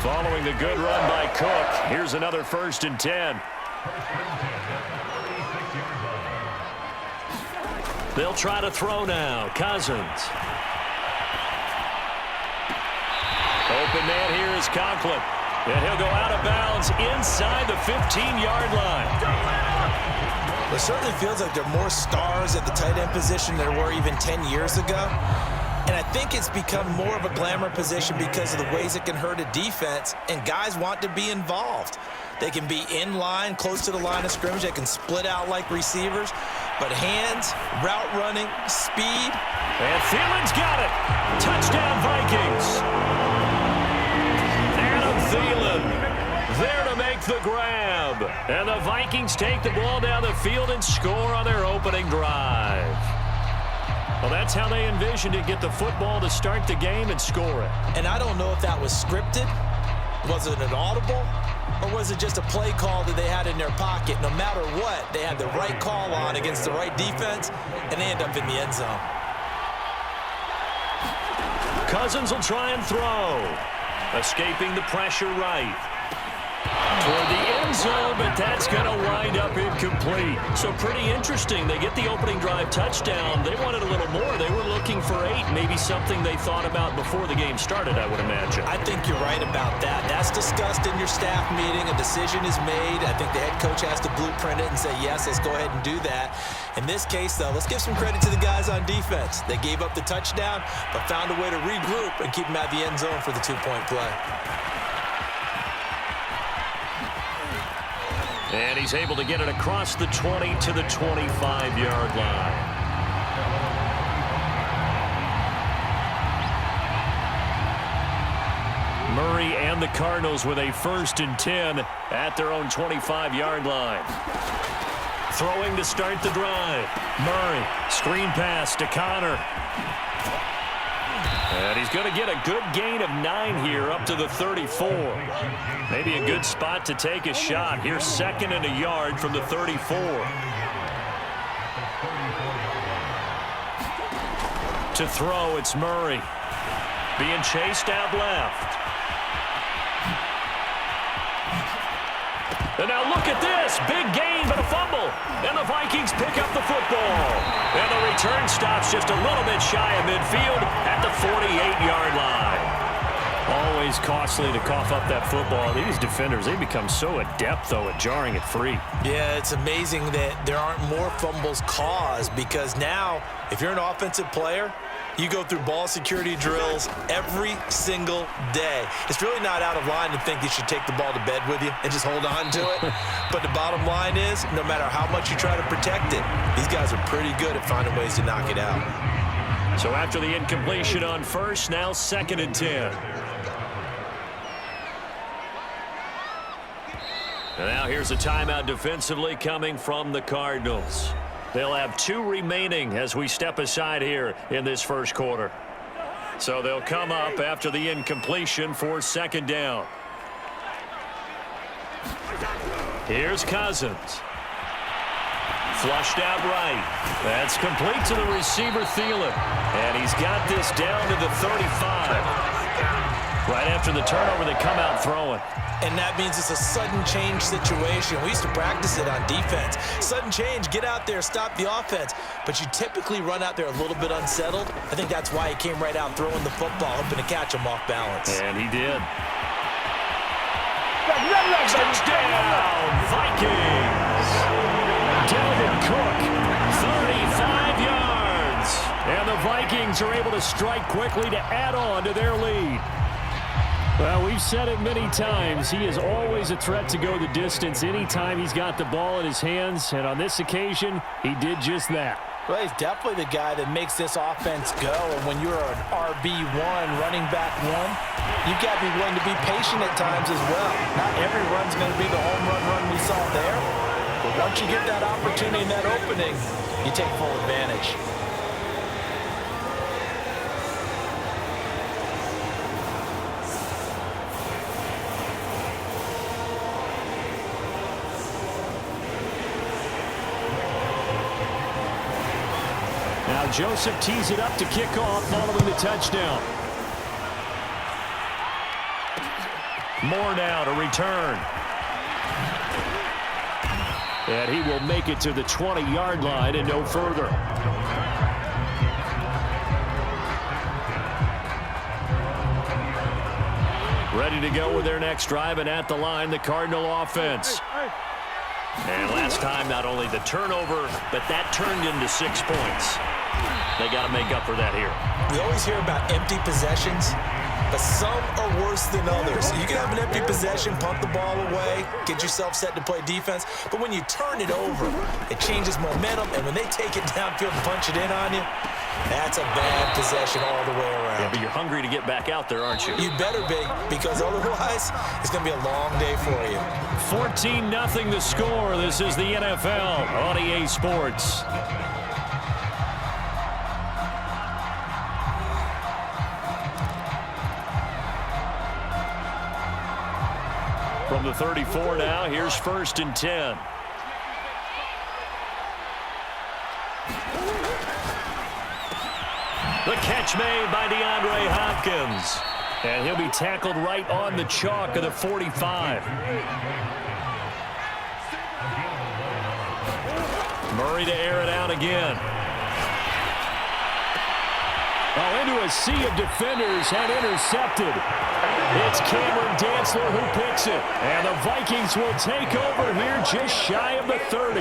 Following the good run by Cook, here's another 1st and 10. They'll try to throw now. Cousins. Open man here is Conklin. And he'll go out of bounds inside the 15-yard line. It certainly feels like there are more stars at the tight end position than there were even 10 years ago. And I think it's become more of a glamour position because of the ways it can hurt a defense, and guys want to be involved. They can be in line, close to the line of scrimmage. They can split out like receivers. But hands, route running, speed. And Thielen's got it. Touchdown, Vikings. Thielen there to make the grab. And the Vikings take the ball down the field and score on their opening drive. Well, that's how they envisioned it, get the football to start the game and score it. And I don't know if that was scripted. Was it an audible? Or was it just a play call that they had in their pocket? No matter what, they had the right call on against the right defense, and they end up in the end zone. Cousins will try and throw. Escaping the pressure right. Toward the end zone, but that's going to wind up incomplete. So pretty interesting. They get the opening drive touchdown. They wanted a little more. They were looking for 8, maybe something they thought about before the game started, I would imagine. I think you're right about that. That's discussed in your staff meeting. A decision is made. I think the head coach has to blueprint it and say, yes, let's go ahead and do that. In this case, though, let's give some credit to the guys on defense. They gave up the touchdown, but found a way to regroup and keep them at the end zone for the 2-point play. And he's able to get it across the 20 to the 25-yard line. Murray and the Cardinals with a 1st and 10 at their own 25-yard line. Throwing to start the drive. Murray, screen pass to Connor. And he's going to get a good gain of 9 here up to the 34. Maybe a good spot to take a shot. Here's 2nd and a yard from the 34. To throw, it's Murray. Being chased out left. And now look at this. Big gain, but a fumble. And the Vikings pick up the football. And the return stops just a little bit shy of midfield at the 48-yard line. Always costly to cough up that football. These defenders, they become so adept, though, at jarring it free. Yeah, it's amazing that there aren't more fumbles caused because now, if you're an offensive player, you go through ball security drills every single day. It's really not out of line to think you should take the ball to bed with you and just hold on to it. But the bottom line is, no matter how much you try to protect it, these guys are pretty good at finding ways to knock it out. So after the incompletion on 1st, now 2nd and 10. And now here's a timeout defensively coming from the Cardinals. They'll have 2 remaining as we step aside here in this first quarter. So they'll come up after the incompletion for 2nd down. Here's Cousins. Flushed out right. That's complete to the receiver, Thielen. And he's got this down to the 35. Right after the turnover, they come out throwing. And that means it's a sudden change situation. We used to practice it on defense. Sudden change, get out there, stop the offense. But you typically run out there a little bit unsettled. I think that's why he came right out throwing the football, hoping to catch him off balance. And he did. Touchdown, Vikings! Delvin Cook, 35 yards. And the Vikings are able to strike quickly to add on to their lead. Well, we've said it many times. He is always a threat to go the distance anytime he's got the ball in his hands. And on this occasion, he did just that. Well, he's definitely the guy that makes this offense go. And when you're an RB1, running back 1, you've got to be willing to be patient at times as well. Not every run's going to be the home run we saw there. But once you get that opportunity and that opening, you take full advantage. Now Joseph tees it up to kick off following the touchdown. More now to return. And he will make it to the 20-yard line and no further. Ready to go with their next drive, and at the line, the Cardinal offense. And last time, not only the turnover, but that turned into 6 points. They got to make up for that here. We always hear about empty possessions, but some are worse than others. You can have an empty possession, punt the ball away, get yourself set to play defense, but when you turn it over, it changes momentum, and when they take it downfield and punch it in on you, that's a bad possession all the way around. Yeah, but you're hungry to get back out there, aren't you? You better be, because otherwise, it's going to be a long day for you. 14-0 the score. This is the NFL on EA Sports. From the 34 now, here's 1st and 10. The catch made by DeAndre Hopkins. And he'll be tackled right on the chalk of the 45. Murray to air it out again. Oh, into a sea of defenders and intercepted. It's Cameron Dantzler who picks it. And the Vikings will take over here just shy of the 30.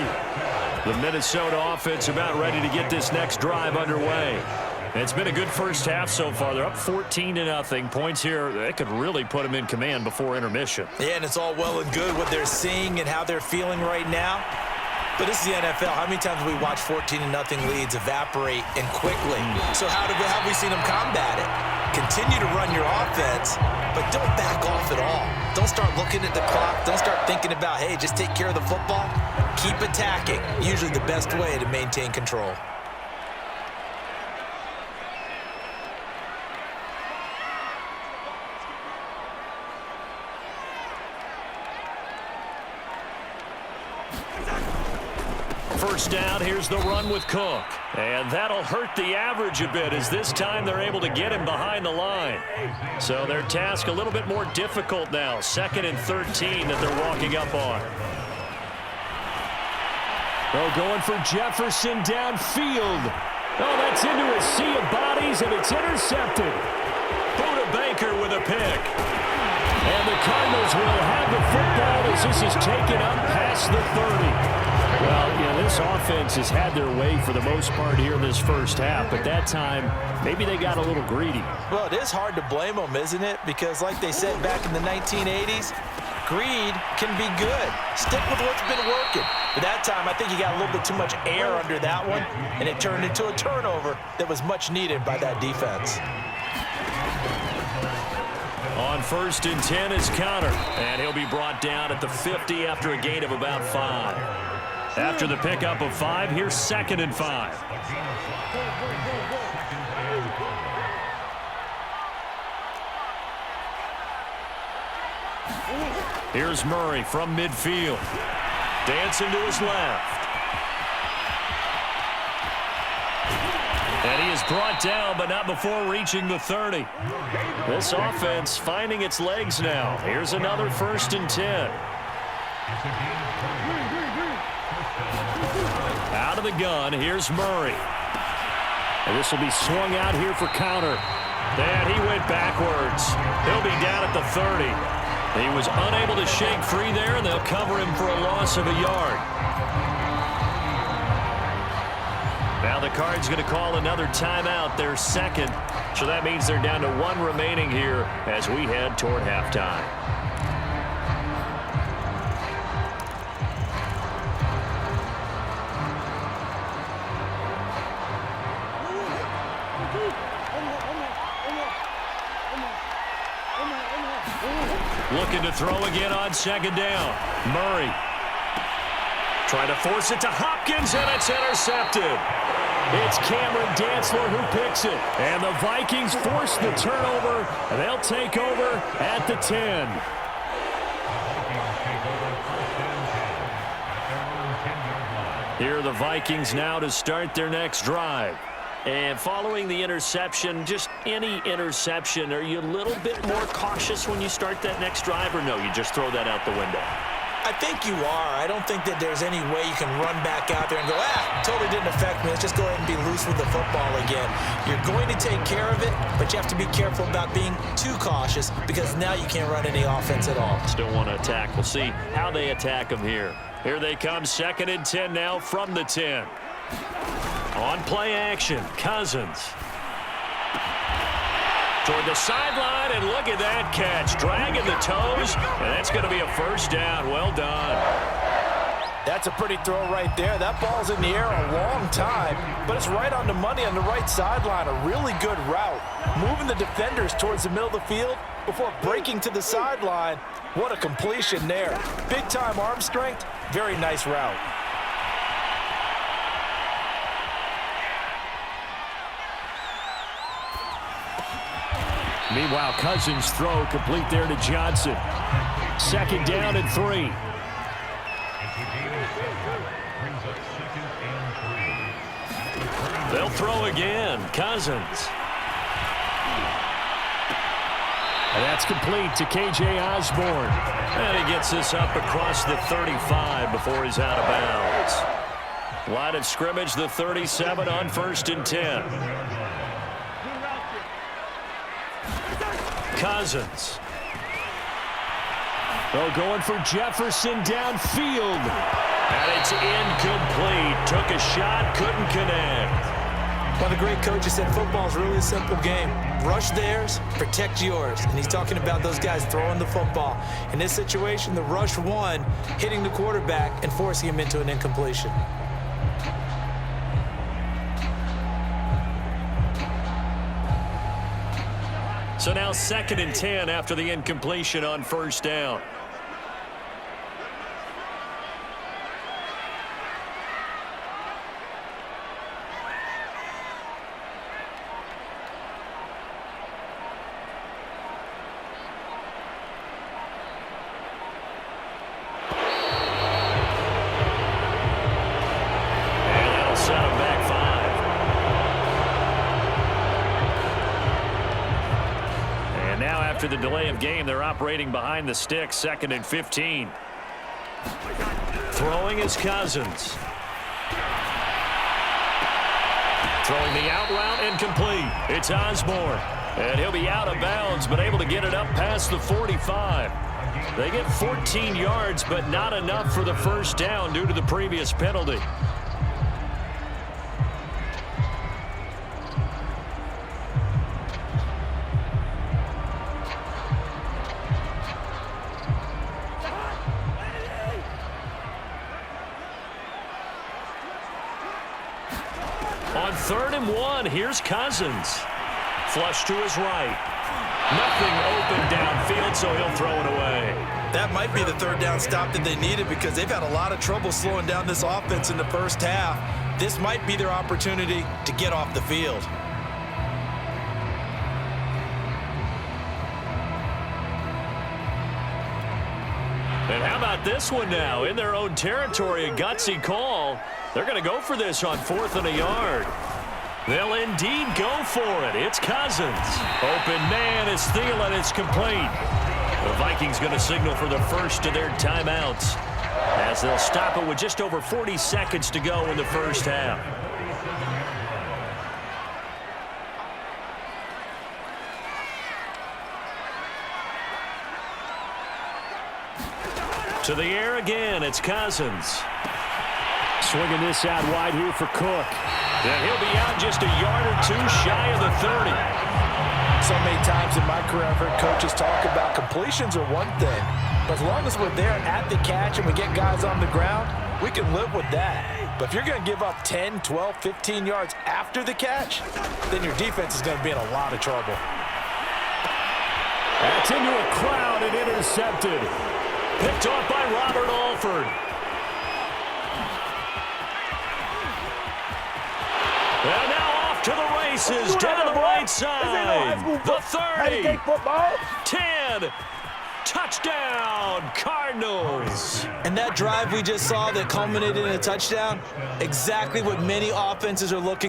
The Minnesota offense about ready to get this next drive underway. It's been a good first half so far. They're up 14-0. Points here, that could really put them in command before intermission. Yeah, and it's all well and good what they're seeing and how they're feeling right now. But this is the NFL. How many times have we watched 14-0 leads evaporate and quickly? So how have we seen them combat it? Continue to run your offense, but don't back off at all. Don't start looking at the clock. Don't start thinking about, hey, just take care of the football. Keep attacking. Usually the best way to maintain control. First down, here's the run with Cook. And that'll hurt the average a bit as this time they're able to get him behind the line. So their task a little bit more difficult now. 2nd and 13 that they're walking up on. Oh, going for Jefferson downfield. Oh, that's into a sea of bodies, and it's intercepted. Buda Baker with a pick. And the Cardinals will have the football as this is taken up past the 30. Well, you know, this offense has had their way for the most part here in this first half, but that time, maybe they got a little greedy. Well, it is hard to blame them, isn't it? Because like they said back in the 1980s, greed can be good. Stick with what's been working. But that time, I think you got a little bit too much air under that one, and it turned into a turnover that was much needed by that defense. On 1st and 10 is Connor, and he'll be brought down at the 50 after a gain of about 5. After the pickup of 5, here's 2nd and 5. Here's Murray from midfield. Dancing to his left. And he is brought down, but not before reaching the 30. This offense finding its legs now. Here's another 1st and 10. Out of the gun, here's Murray. And this will be swung out here for counter. And he went backwards. He'll be down at the 30. He was unable to shake free there, and they'll cover him for a loss of a yard. Now the Cards going to call another timeout, their 2nd. So that means they're down to 1 remaining here as we head toward halftime. Looking to throw again on 2nd down. Murray trying to force it to Hopkins, and it's intercepted. It's Cameron Dantzler who picks it. And the Vikings force the turnover, and they'll take over at the 10. Here are the Vikings now to start their next drive. And following the interception, just any interception, are you a little bit more cautious when you start that next drive, or no, you just throw that out the window? I think you are. I don't think that there's any way you can run back out there and go, totally didn't affect me. Let's just go ahead and be loose with the football again. You're going to take care of it, but you have to be careful about being too cautious because now you can't run any offense at all. Still want to attack. We'll see how they attack them here. Here they come, 2nd and 10 now from the 10. On play action, Cousins. Toward the sideline, and look at that catch. Dragging the toes, and that's going to be a first down. Well done. That's a pretty throw right there. That ball's in the air a long time, but it's right on the money on the right sideline. A really good route. Moving the defenders towards the middle of the field before breaking to the sideline. What a completion there. Big-time arm strength. Very nice route. Meanwhile, Cousins' throw complete there to Johnson. 2nd down and 3. They'll throw again. Cousins. And that's complete to K.J. Osborne. And he gets this up across the 35 before he's out of bounds. Line of scrimmage, the 37 on 1st and 10. Cousins. Oh, going for Jefferson downfield. And it's incomplete. Took a shot, couldn't connect. One of the great coaches said football is really a simple game. Rush theirs, protect yours. And he's talking about those guys throwing the football. In this situation, the rush one, hitting the quarterback and forcing him into an incompletion. So now 2nd and 10 after the incompletion on 1st down. And that'll set him back 5. And now after the delay of game, they're operating behind the sticks, 2nd and 15. Throwing is Cousins. Throwing the out route incomplete. It's Osborne. And he'll be out of bounds, but able to get it up past the 45. They get 14 yards, but not enough for the first down due to the previous penalty. On 3rd and 1, here's Cousins. Flush to his right. Nothing open downfield, so he'll throw it away. That might be the 3rd down stop that they needed because they've had a lot of trouble slowing down this offense in the first half. This might be their opportunity to get off the field. And how about this one now? In their own territory, a gutsy call. They're going to go for this on 4th and a yard. They'll indeed go for it. It's Cousins. Open man is Thielen. It's complete. The Vikings going to signal for the first of their timeouts as they'll stop it with just over 40 seconds to go in the first half. To the air again, it's Cousins. Swinging this out wide here for Cook. And he'll be out just a yard or two shy of the 30. So many times in my career I've heard coaches talk about completions are one thing, but as long as we're there at the catch and we get guys on the ground, we can live with that. But if you're going to give up 10, 12, 15 yards after the catch, then your defense is going to be in a lot of trouble. That's into a crowd and intercepted. Picked off by Robert Alford. And now off to the races, down the right side. The 30, 10, touchdown, Cardinals. And that drive we just saw that culminated in a touchdown, exactly what many offenses are looking